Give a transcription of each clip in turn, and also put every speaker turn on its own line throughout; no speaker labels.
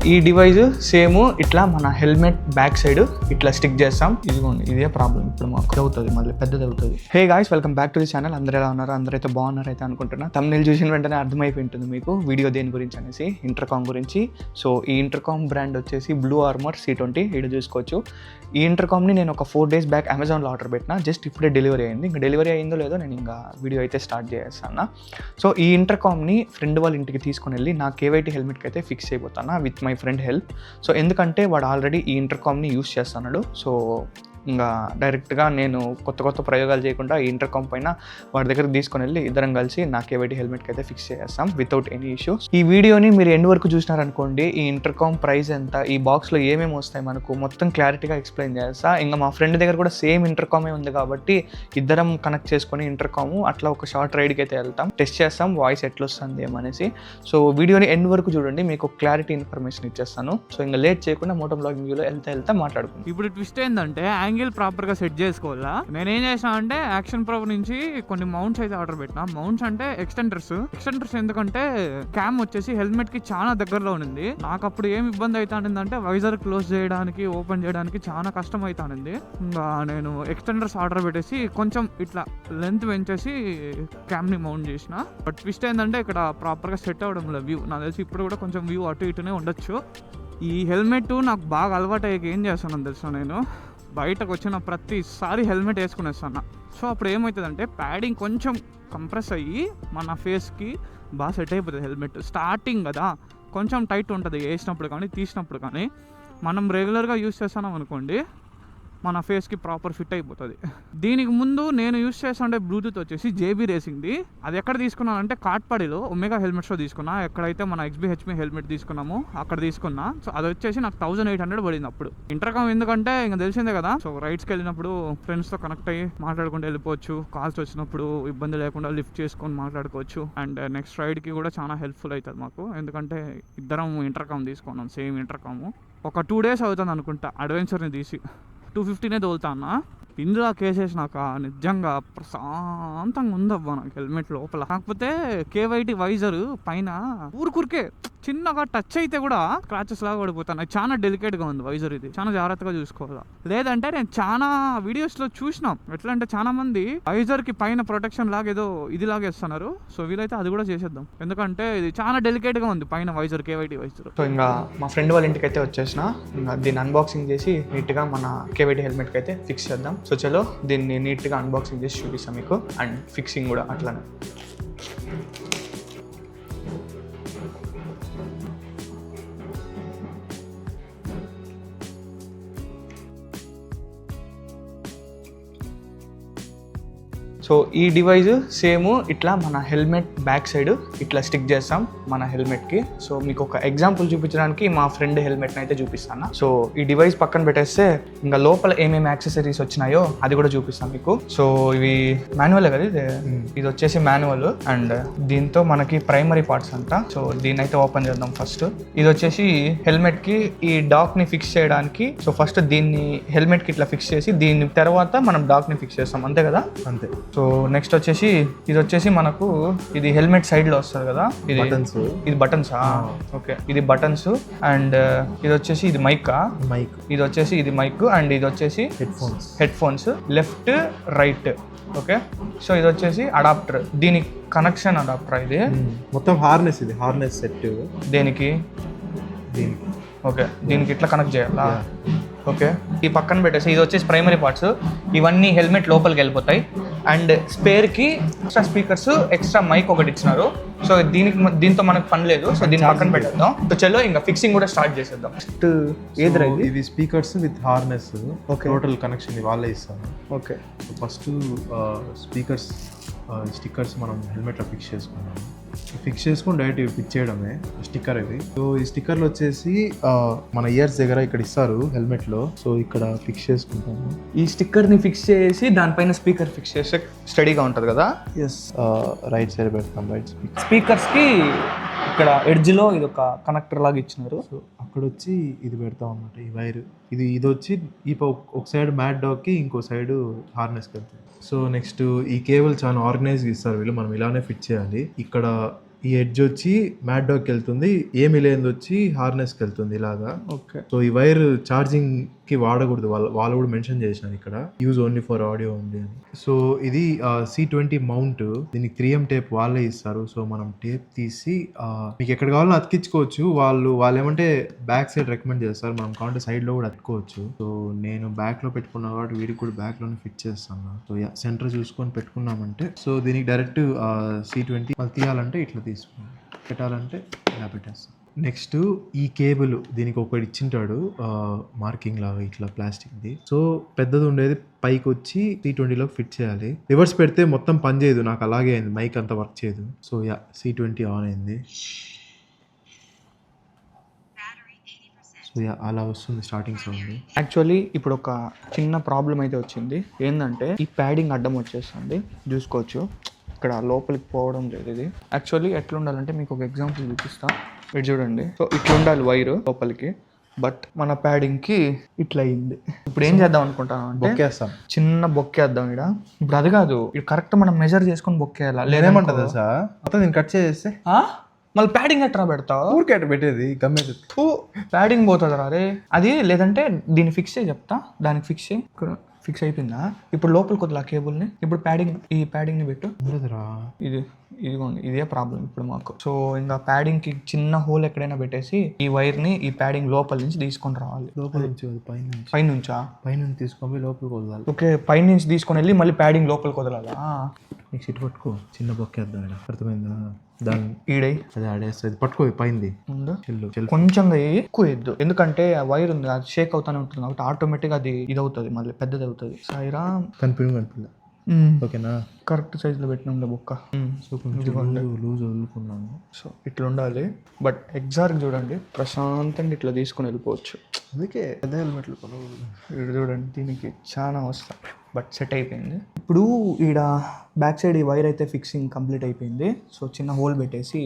ఈ device same ఇట్లా మన హెల్మెట్ బ్యాక్ సైడ్ ఇట్లా స్టిక్ చేస్తాం. ఇదిగోండి, ఇదే ప్రాబ్లం ఇప్పుడు మాకు అవుతుంది, మళ్ళీ పెద్దది అవుతుంది. Hey guys, welcome back to the channel. అందరూ ఎలా ఉన్నారు? అందరైతే బాగున్నారు అయితే అనుకుంటున్నా. thumbnail చూసిన వెంటనే అర్థమైపోయి ఉంటుంది మీకు వీడియో దేని గురించి అనేసి, ఇంటర్కామ్ గురించి. సో ఈ ఇంటర్కామ్ బ్రాండ్ వచ్చేసి బ్లూ ఆర్మర్ C20. ఇక్కడ చూసుకోవచ్చు. ఈ ఇంటర్కామ్ని నేను ఒక 4 days బ్యాక్ అమెజాన్లో ఆర్డర్ పెట్టిన. జస్ట్ ఇప్పుడే డెలివరీ అయింది. ఇంకా డెలివరీ అయిందో లేదో నేను ఇంకా వీడియో అయితే స్టార్ట్ చేస్తాను. సో ఈ ఇంటర్కామ్ని ఫ్రెండ్ వాళ్ళ ఇంటికి తీసుకొని వెళ్ళి నా KYT హెల్మెట్కి అయితే ఫిక్స్ అయిపోతాను with my friend help. So ఎందుకంటే వాడు ఆల్రెడీ ఈ ఇంటర్కామ్ని యూస్ చేస్తున్నాడు. సో ఇంకా డైరెక్ట్గా నేను కొత్త ప్రయోగాలు చేయకుండా ఈ ఇంటర్కామ్ పైన వాడి దగ్గరికి తీసుకొని వెళ్ళి ఇద్దరం కలిసి నా KYT హెల్మెట్కి అయితే ఫిక్స్ చేస్తాం వితౌట్ ఎనీ ఇష్యూస్. ఈ వీడియోని మీరు ఎండ్ వరకు చూసినారనుకోండి, ఈ ఇంటర్కామ్ ప్రైస్ ఎంత, ఈ బాక్స్లో ఏమేమి వస్తాయి మనకు మొత్తం క్లారిటీగా ఎక్స్ప్లెయిన్ చేస్తా. ఇంకా మా ఫ్రెండ్ దగ్గర కూడా సేమ్ ఇంటర్కామే ఉంది కాబట్టి ఇద్దరం కనెక్ట్ చేసుకొని ఇంటర్కాము అట్లా ఒక షార్ట్ రైడ్కి అయితే వెళ్తాం, టెస్ట్ చేస్తాం వాయిస్ ఎట్లా వస్తుంది ఏమనేసి. సో వీడియోని ఎండ్ వరకు చూడండి, మీకు క్లారిటీ ఇన్ఫర్మేషన్ ఇచ్చేస్తాను. సో ఇంకా లేట్ చేయకుండా మోటో బ్లాగింగ్ వ్యూలో వెళ్తా మాట్లాడుకుంటాం.
ఇప్పుడు ట్విస్ట్ ఏంటంటే యాంగిల్ ప్రాపర్గా సెట్ చేసుకోవాలా. నేనేం చేసినా అంటే యాక్షన్ ప్రో నుంచి కొన్ని మౌంట్స్ అయితే ఆర్డర్ పెట్టినా. మౌంట్స్ అంటే ఎక్స్టెండర్స్ ఎందుకంటే క్యామ్ వచ్చేసి హెల్మెట్ కి చాలా దగ్గరలో ఉంది. నాకు అప్పుడు ఏం ఇబ్బంది అవుతానంటే వైజర్ క్లోజ్ చేయడానికి ఓపెన్ చేయడానికి చాలా కష్టం అవుతానంది. ఇంకా నేను ఎక్స్టెండర్స్ ఆర్డర్ పెట్టేసి కొంచెం ఇట్లా లెంత్ పెంచేసి క్యామ్ ని మౌంట్ చేసిన. బట్ ట్విస్ట్ ఏంటంటే ఇక్కడ ప్రాపర్గా సెట్ అవ్వడం లేదు వ్యూ. నాకు తెలిసి ఇప్పుడు కూడా కొంచెం వ్యూ అటు ఇటునే ఉండొచ్చు. ఈ హెల్మెట్ నాకు బాగా అలవాటు అయ్యాక ఏం చేస్తానని తెలుసా, నేను బయటకు వచ్చిన ప్రతిసారి హెల్మెట్ వేసుకునేస్తాను. సో అప్పుడు ఏమవుతుందంటే ప్యాడింగ్ కొంచెం కంప్రెస్ అయ్యి మన ఫేస్కి బాగా సెట్ అయిపోతుంది. హెల్మెట్ స్టార్టింగ్ కదా కొంచెం టైట్ ఉంటుంది వేసినప్పుడు కానీ తీసినప్పుడు కానీ. మనం రెగ్యులర్గా యూస్ చేస్తున్నాం అనుకోండి, మన ఫేస్కి ప్రాపర్ ఫిట్ అయిపోతుంది. దీనికి ముందు నేను యూస్ చేస్తుండే బ్లూటూత్ వచ్చేసి JB రేసింగ్ది. అది ఎక్కడ తీసుకున్నానంటే కాట్పాడిలో ఒమేగా హెల్మెట్స్లో తీసుకున్నా. ఎక్కడైతే మన XBHP హెల్మెట్ తీసుకున్నామో అక్కడ తీసుకున్నా. సో అది వచ్చేసి నాకు 1800 పడింది అప్పుడు. ఇంటర్కామ్ ఎందుకంటే ఇంకా తెలిసిందే కదా, సో రైడ్స్కి వెళ్ళినప్పుడు ఫ్రెండ్స్తో కనెక్ట్ అయ్యి మాట్లాడుకుంటూ వెళ్ళిపోవచ్చు. కాల్స్ వచ్చినప్పుడు ఇబ్బంది లేకుండా లిఫ్ట్ చేసుకొని మాట్లాడుకోవచ్చు. అండ్ నెక్స్ట్ రైడ్కి కూడా చాలా హెల్ప్ఫుల్ అవుతుంది మాకు, ఎందుకంటే ఇద్దరం ఇంటర్కామ్ తీసుకున్నాం, సేమ్ ఇంటర్కాము. ఒక 2 days అవుతుంది అనుకుంటా అడ్వెంచర్ని తీసి. 250 తోలుతా అన్న. ఇందులో కేసేసినాక నిజంగా ప్రశాంతంగా ఉందవ్వా నాకు హెల్మెట్ లోపల. కాకపోతే KYT వైజర్ పైన ఊరికే చిన్నగా టచ్ అయితే కూడా స్క్రాచెస్ లాగా పడిపోతాను. చాలా డెలికేట్గా ఉంది వైజర్, ఇది చాలా జాగ్రత్తగా చూసుకోవాలా. లేదంటే నేను చాలా వీడియోస్లో చూసినాం ఎట్లా అంటే చాలా మంది వైజర్కి పైన ప్రొటెక్షన్ లాగా ఏదో ఇది లాగేస్తున్నారు. సో వీలైతే అది కూడా చేసేద్దాం, ఎందుకంటే ఇది చాలా డెలికేట్గా ఉంది పైన వైజర్, KYT వైజర్.
సో ఇంకా మా ఫ్రెండ్ వాళ్ళ ఇంటికి అయితే వచ్చేసిన. ఇంకా దీన్ని అన్బాక్సింగ్ చేసి నీట్గా మన KYT హెల్మెట్కి అయితే ఫిక్స్ చేద్దాం. సో చలో దీన్ని నీట్గా అన్బాక్సింగ్ చేసి చూపిస్తాం మీకు, అండ్ ఫిక్సింగ్ కూడా అట్లానే. సో ఈ డివైస్ సేమ్ ఇట్లా మన హెల్మెట్ బ్యాక్ సైడ్ ఇట్లా స్టిక్ చేస్తాం మన హెల్మెట్కి. సో మీకు ఒక ఎగ్జాంపుల్ చూపించడానికి మా ఫ్రెండ్ హెల్మెట్ని అయితే చూపిస్తాను. సో ఈ డివైస్ పక్కన పెట్టేస్తే ఇంకా లోపల ఏమేమి యాక్సెసరీస్ వచ్చినాయో అది కూడా చూపిస్తాను మీకు. సో ఇవి మాన్యువల్ కదా, ఇది వచ్చేసి మాన్యువల్. అండ్ దీంతో మనకి ప్రైమరీ పార్ట్స్ అంట. సో దీన్ని అయితే ఓపెన్ చేద్దాం ఫస్ట్. ఇది వచ్చేసి హెల్మెట్కి ఈ డాక్ని ఫిక్స్ చేయడానికి. సో ఫస్ట్ దీన్ని హెల్మెట్కి ఇట్లా ఫిక్స్ చేసి దీని తర్వాత మనం డాక్ని ఫిక్స్ చేస్తాం, అంతే కదా?
అంతే.
సో నెక్స్ట్ వచ్చేసి ఇది వచ్చేసి మనకు ఇది హెల్మెట్ సైడ్ లో వస్తుంది కదా, ఇది బటన్స్. ఓకే, ఇది బటన్స్. అండ్ ఇది వచ్చేసి ఇది మైక్. ఇది వచ్చేసి ఇది మైక్. అండ్ ఇది వచ్చేసి head phones left right. Okay, so ఇది వచ్చేసి అడాప్టర్, దీనికి కనెక్షన్ అడాప్టర్. ఇది
మొత్తం హార్నెస్, ఇది హార్నెస్ సెట్
దీనికి. ఓకే, దీనికి ఇట్లా కనెక్ట్ చేయాలా? ఓకే, ఈ పక్కన పెట్టేసి ఇది వచ్చేసి ప్రైమరీ పార్ట్స్. ఇవన్నీ హెల్మెట్ లోపలికి వెళ్ళిపోతాయి. అండ్ స్పేర్కి ఎక్స్ట్రా స్పీకర్స్, ఎక్స్ట్రా మైక్ ఒకటి ఇచ్చినారు. సో దీంతో మనకు పని లేదు. సో దీన్ని పక్కన పెట్టేద్దాం. సో చలో ఇంకా ఫిక్సింగ్ కూడా స్టార్ట్ చేసేద్దాం.
ఇవి speakers with harness. Total connection వాళ్ళే ఇస్తాను.
ఓకే,
ఫస్ట్ స్పీకర్స్ స్టిక్కర్స్ మనం హెల్మెట్లో ఫిక్స్ చేసుకున్నాము. ఫిక్స్ చేసుకుని డైరెక్ట్ ఫిక్స్ చేయడమే స్టిక్కర్ ఇది. సో ఈ స్టిక్కర్లు వచ్చేసి మన ఇయర్స్ దగ్గర ఇక్కడ ఇస్తారు హెల్మెట్లో. సో ఇక్కడ ఫిక్స్ చేసుకుంటాము.
ఈ స్టిక్కర్ని ఫిక్స్ చేసి దానిపైన స్పీకర్ ఫిక్స్ చేస్తే స్టడీగా ఉంటుంది కదా.
ఎస్, రైట్ సైడ్ పెడతాం. రైట్
స్పీకర్స్కి ఇక్కడ ఎడ్జ్లో ఇది ఒక కనెక్టర్ లాగా ఇచ్చినారు.
సో అక్కడ వచ్చి ఇది పెడతాం అన్నమాట, ఈ వైర్. ఇది వచ్చి ఈ ఒక సైడ్ మ్యాట్ డాగ్కి, ఇంకో సైడ్ హార్నెస్కి వెళ్తుంది. సో నెక్స్ట్ ఈ కేబుల్ చాలా ఆర్గనైజ్గా ఇస్తారు వీళ్ళు, మనం ఇలానే ఫిట్ చేయాలి. ఇక్కడ ఈ ఎడ్జ్ వచ్చి మ్యాట్ డాగ్కి వెళ్తుంది, ఏమి లేనిది వచ్చి హార్నెస్కి వెళ్తుంది ఇలాగా.
ఓకే.
సో ఈ వైర్ ఛార్జింగ్ కి వాడకూడదు, వాళ్ళు కూడా మెన్షన్ చేసినారు ఇక్కడ, use only for audio only అని. సో ఇది C20 మౌంట్, దీనికి 3M టేప్ వాళ్ళే ఇస్తారు. సో మనం టేప్ తీసి మీకు ఎక్కడ కావాలో అతికించుకోవచ్చు. వాళ్ళు ఏమంటే బ్యాక్ సైడ్ రికమెండ్ చేస్తారు, మనం కావాలంటే సైడ్ లో కూడా అతుకోవచ్చు. సో నేను బ్యాక్ లో పెట్టుకున్నా కాబట్టి వీడికి కూడా బ్యాక్ లోనే ఫిట్ చేస్తాను. సో సెంటర్ చూసుకొని పెట్టుకున్నామంటే, సో దీనికి డైరెక్ట్ C20 మళ్ళీ తీయాలంటే ఇట్లా తీసుకున్నాం, పెట్టాలంటే ఇలా పెట్టేస్తాం. నెక్స్ట్ ఈ కేబుల్ దీనికి ఒకటి ఇచ్చింటాడు మార్కింగ్ లాగా ఇట్లా ప్లాస్టిక్ది. సో పెద్దది ఉండేది పైకి వచ్చి C20లో ఫిట్ చేయాలి. రివర్స్ పెడితే మొత్తం పని చేయదు, నాకు అలాగే అయింది, మైక్ అంతా వర్క్ చేయదు. సో C20 ఆన్ అయింది. సో అలా వస్తుంది స్టార్టింగ్ సౌండ్.
యాక్చువల్లీ ఇప్పుడు ఒక చిన్న ప్రాబ్లం అయితే వచ్చింది. ఏంటంటే ఈ ప్యాడింగ్ అడ్డం వచ్చేస్తుంది, చూసుకోవచ్చు ఇక్కడ లోపలికి పోవడం లేదు. ఇది యాక్చువల్లీ ఎట్లా ఉండాలంటే మీకు ఒక ఎగ్జాంపుల్ చూపిస్తా, ఇటు చూడండి. సో ఇట్లా ఉండాలి వైర్ లోపలికి, బట్ మన ప్యాడింగ్కి ఇట్లా అయింది. ఇప్పుడు ఏం చేద్దాం అనుకుంటాను అంటే
బొక్కేస్తాం,
చిన్న బొక్కేద్దాం. ఇక్కడ ఇప్పుడు అది కాదు, ఇది కరెక్ట్ మనం మెజర్ చేసుకొని బొక్కేయాలి.
లేదేమంటదా సార్ మొత్తం నేను కట్ చేస్తే
మళ్ళీ ప్యాడింగ్ ఎట్లా పెడతావు?
ఊరికే పెట్టేది గమ్మేది,
ప్యాడింగ్ పోతుంది రే అది. లేదంటే దీన్ని ఫిక్స్ చేయి చెప్తా, దానికి ఫిక్స్ చేయి. ఫిక్స్ అయిపోయిందా? ఇప్పుడు లోపలికి వదిలే కేబుల్ని. ఇప్పుడు ఈ ప్యాడింగ్ని పెట్టు. ఇదిగోండి, ఇదే ప్రాబ్లం ఇప్పుడు మాకు. సో ఇంకా ప్యాడింగ్కి చిన్న హోల్ ఎక్కడైనా పెట్టేసి ఈ వైర్ని ఈ ప్యాడింగ్ లోపల నుంచి తీసుకొని రావాలి.
లోపల నుంచి పైనుంచి తీసుకొని లోపలికి వదలాలి.
ఓకే, పైనుంచి తీసుకొని వెళ్ళి మళ్ళీ ప్యాడింగ్ లోపలికి వదలాలా?
నీకు సిట్ పట్టుకో, చిన్న బొక్కేద్దాం. అర్థమైందా? దాన్ని
ఈడై
అదే ఆడేస్తుంది, పట్టుకో పైంది
కొంచెం ఎక్కువ వేయద్దు, ఎందుకంటే ఆ వైర్ ఉంది అది షేక్ అవుతానే ఉంటుంది కాబట్టి ఆటోమేటిక్ అది ఇది అవుతుంది, మళ్ళీ పెద్దది అవుతుంది. సాయిరా
కనిపించ ఓకేనా?
కరెక్ట్ సైజులో పెట్టినాంలే బొక్క.
So loose వదులుకున్నాను.
సో ఇట్లా ఉండాలి, బట్ ఎగ్జాక్ట్ చూడండి, ప్రశాంతంగా ఇట్లా తీసుకుని వెళ్ళిపోవచ్చు.
అందుకే పెద్ద హెల్మెట్లు
ఇక్కడ చూడండి, దీనికి చాలా అవసరం, బట్ సెట్ అయిపోయింది. ఇప్పుడు ఈడ బ్యాక్ సైడ్ ఈ వైర్ అయితే ఫిక్సింగ్ కంప్లీట్ అయిపోయింది. సో చిన్న హోల్ పెట్టేసి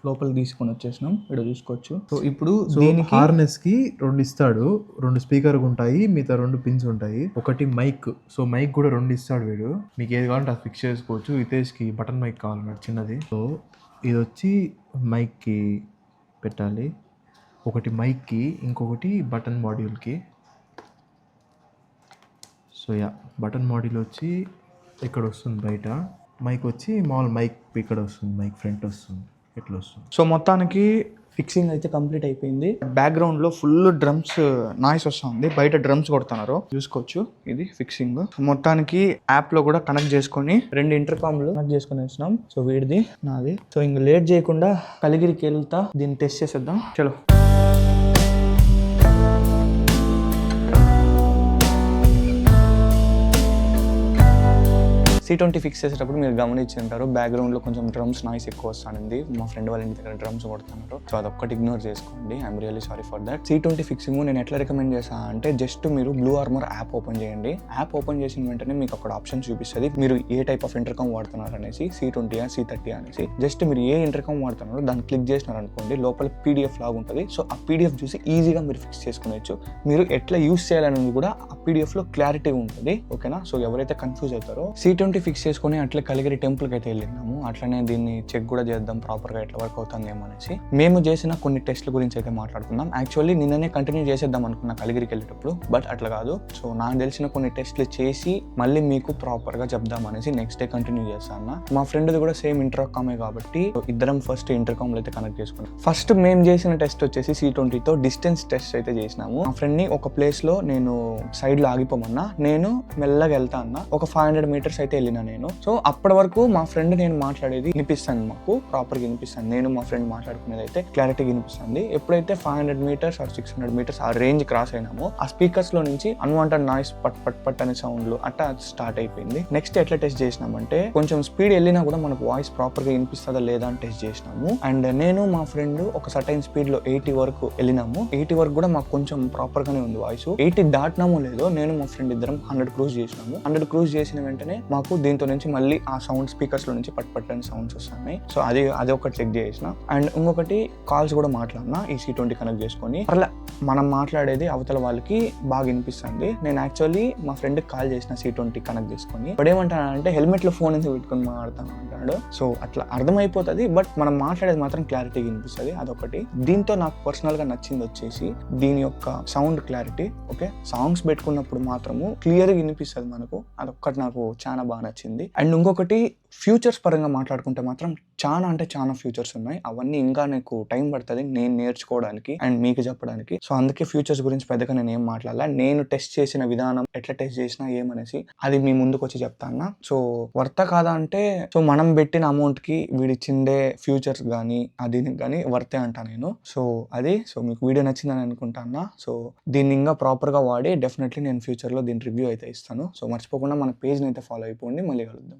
లోపలికి తీసుకొని వచ్చేసినాం, ఇక్కడ చూసుకోవచ్చు. సో ఇప్పుడు దీనికి
హార్నెస్ కి 2 ఇస్తాడు, 2 స్పీకర్ ఉంటాయి, మిగతా 2 పిన్స్ ఉంటాయి, ఒకటి మైక్. సో మైక్ కూడా 2 ఇస్తాడు వీడు, మీకు ఏది కావాలంటే అది ఫిక్స్ చేసుకోవచ్చు. హితేష్కి బటన్ మైక్ కావాలన్నమాట చిన్నది. సో ఇది వచ్చి మైక్కి పెట్టాలి, ఒకటి మైక్కి, ఇంకొకటి బటన్ మాడ్యూల్కి. సో బటన్ మాడ్యూల్ వచ్చి ఇక్కడ వస్తుంది బయట, మైక్ వచ్చి మామూలు మైక్ ఇక్కడ వస్తుంది, మైక్ ఫ్రంట్ వస్తుంది, ఇట్లా వస్తుంది. సో మొత్తానికి ఫిక్సింగ్ అయితే కంప్లీట్ అయిపోయింది. బ్యాక్గ్రౌండ్లో ఫుల్ డ్రమ్స్ నాయిస్ వస్తుంది, బయట డ్రమ్స్ కొడుతున్నారు చూసుకోవచ్చు. ఇది ఫిక్సింగ్. మొత్తానికి యాప్లో కూడా కనెక్ట్ చేసుకొని 2 ఇంటర్కామ్లు కనెక్ట్ చేసుకొని వచ్చినాం. సో వీడిది నాది. సో ఇంక లేట్ చేయకుండా కలిగిరికి వెళ్తా, దీన్ని టెస్ట్ చేసేద్దాం. చలో. C20 ఫిక్స్ చేసేటప్పుడు మీరు గమనించి ఉంటారు, బ్యాక్గ్రౌండ్లో కొంచెం డ్రమ్స్ నాయిస్ ఎక్కువ వస్తుంది. మా ఫ్రెండ్ వాళ్ళ ఇంటి దగ్గర డ్రమ్స్ కొడుతున్నారు. సో అదొక్కటి ఇగ్నోర్ చేసుకోండి. I'm really sorry for that. C20 fixing నేను ఎట్లా రికమెండ్ చేస్తాను అంటే, జస్ట్ మీరు బ్లూ ఆర్మర్ యాప్ ఓపెన్ చేయండి. యాప్ ఓపెన్ చేసిన వెంటనే మీకు అక్కడ ఆప్షన్ చూపిస్తుంది, మీరు ఏ టైప్ ఆఫ్ ఇంటర్కామ్ వాడుతున్నారు అనేసి, C20 C30 అనేసి. జస్ట్ మీరు ఏ ఇంటర్కామ్ వాడుతున్నారో దాన్ని క్లిక్ చేసినారనుకోండి, లోపల PDF లాగా ఉంటుంది. సో ఆ PDF చూసి ఈజీగా మీరు ఫిక్స్ చేసుకునేచ్చు. మీరు ఎట్లా యూస్ చేయాలనేది కూడా ఆ PDFలో క్లారిటీ ఉంటుంది. ఓకేనా? సో ఎవరైతే కన్ఫ్యూజ్ అవుతారో, C20 ఫిక్స్ చేసుకుని అట్లా కలిగిరి టెంపుల్కి అయితే వెళ్ళినాము. అట్లనే దీన్ని చెక్ కూడా చేద్దాం ప్రాపర్గా ఎట్లా వర్క్ అవుతుందేమో అనేసి. మేము చేసిన కొన్ని టెస్ట్ల గురించి అయితే మాట్లాడుకుందాం. యాక్చువల్లీ నిన్ననే కంటిన్యూ చేసేద్దాం అనుకున్నా కలిగిరికి వెళ్ళేటప్పుడు, బట్ అట్లా కాదు. సో నాకు తెలిసిన కొన్ని టెస్ట్లు చేసి మళ్ళీ మీకు ప్రాపర్గా చెప్దాం అనేసి నెక్స్ట్ డే కంటిన్యూ చేస్తాను. మా ఫ్రెండ్ది కూడా సేమ్ ఇంటర్కామే కాబట్టి ఇద్దరం ఫస్ట్ ఇంటర్కామ్లో అయితే కనెక్ట్ చేసుకున్నాం. ఫస్ట్ మేము చేసిన టెస్ట్ వచ్చేసి C20తో డిస్టెన్స్ టెస్ట్ అయితే చేసినాము. మా ఫ్రెండ్ని ఒక ప్లేస్లో నేను సైడ్లో ఆగిపోమన్నా, నేను మెల్లగా వెళ్తా అన్నా. ఒక 500 మీటర్స్ అయితే వెళ్ళినా నేను. సో అప్పటి వరకు మా ఫ్రెండ్ నేను మాట్లాడేది వినిపిస్తాను, మాకు ప్రాపర్గా వినిపిస్తాను. నేను మా ఫ్రెండ్ మాట్లాడుకునేది అయితే క్లారిటీగా వినిపిస్తుంది. ఎప్పుడైతే 500 మీటర్స్ ఆర్ 600 మీటర్స్ ఆ రేంజ్ క్రాస్ అయినామో, ఆ స్పీకర్స్ లో నుంచి అన్వాంటెడ్ నాయిస్ పట్ పట్ పట్ అనే సౌండ్లు అట్టా స్టార్ట్ అయిపోయింది. నెక్స్ట్ ఎట్లా టెస్ట్ చేసినామంటే, కొంచెం స్పీడ్ వెళ్ళినా కూడా మనకు వాయిస్ ప్రాపర్గా వినిపిస్తుందా లేదా అని టెస్ట్ చేసినాము. అండ్ నేను మా ఫ్రెండ్ ఒక సర్టైన్ స్పీడ్ లో 80 వరకు వెళ్ళినాము. 80 వరకు కూడా మాకు కొంచెం ప్రాపర్ గానే ఉంది వాయిస్. 80 దాటినామో లేదో నేను మా ఫ్రెండ్ ఇద్దరం 100 క్రూజ్ చేసినాము. 100 క్రూజ్ చేసిన వెంటనే మాకు దీంతో నుంచి మళ్ళీ ఆ సౌండ్ స్పీకర్స్ లో నుంచి పట్ పట్ అని సౌండ్స్ వస్తున్నాయి. సో అది ఒకటి చెక్ చేసిన. అండ్ ఇంకొకటి కాల్స్ కూడా మాట్లాడినా ఈ C20 కనెక్ట్ చేసుకొని. అట్లా మనం మాట్లాడేది అవతల వాళ్ళకి బాగా వినిపిస్తుంది. నేను యాక్చువల్లీ మా ఫ్రెండ్కి కాల్ చేసిన C20 కనెక్ట్ చేసుకొని. ఇప్పుడు ఏమంటానంటే, హెల్మెట్ లో ఫోన్ ఎందుకు పెట్టుకొని మాట్లాడతాను అంటాడు.
మాట్లాడుతున్నాడు. సో అట్లా అర్థమైపోతుంది, బట్ మనం మాట్లాడేది మాత్రం క్లారిటీగా వినిపిస్తుంది. అదొకటి. దీంతో నాకు పర్సనల్ గా నచ్చింది వచ్చేసి దీని యొక్క సౌండ్ క్లారిటీ. ఓకే, సాంగ్స్ పెట్టుకున్నప్పుడు మాత్రము క్లియర్గా వినిపిస్తుంది మనకు. అదొక్కటి నాకు చాలా బాగా నచ్చింది. అండ్ ఇంకొకటి ఫ్యూచర్స్ పరంగా మాట్లాడుకుంటే మాత్రం చాలా అంటే చాలా ఫ్యూచర్స్ ఉన్నాయి. అవన్నీ ఇంకా నాకు టైం పడుతుంది నేను నేర్చుకోవడానికి అండ్ మీకు చెప్పడానికి. సో అందుకే ఫ్యూచర్స్ గురించి పెద్దగా నేను ఏం మాట్లాడాల. నేను టెస్ట్ చేసిన విధానం, ఎట్లా టెస్ట్ చేసినా ఏమనేసి అది మీ ముందుకు వచ్చి చెప్తాను. సో వర్త కాదా అంటే, సో మనం పెట్టిన అమౌంట్ కి వీడిచ్చిండే ఫ్యూచర్స్ కానీ దీనికి కానీ వర్తే అంటా నేను. సో అది. సో మీకు వీడియో నచ్చిందని అనుకుంటాను. సో దీన్ని ఇంకా ప్రాపర్ గా వాడి డెఫినెట్లీ నేను ఫ్యూచర్ లో దీని రివ్యూ అయితే ఇస్తాను. సో మర్చిపోకుండా మన పేజ్ ని అయితే ఫాలో అయిపోండి. మళ్ళీ కలుద్దాం.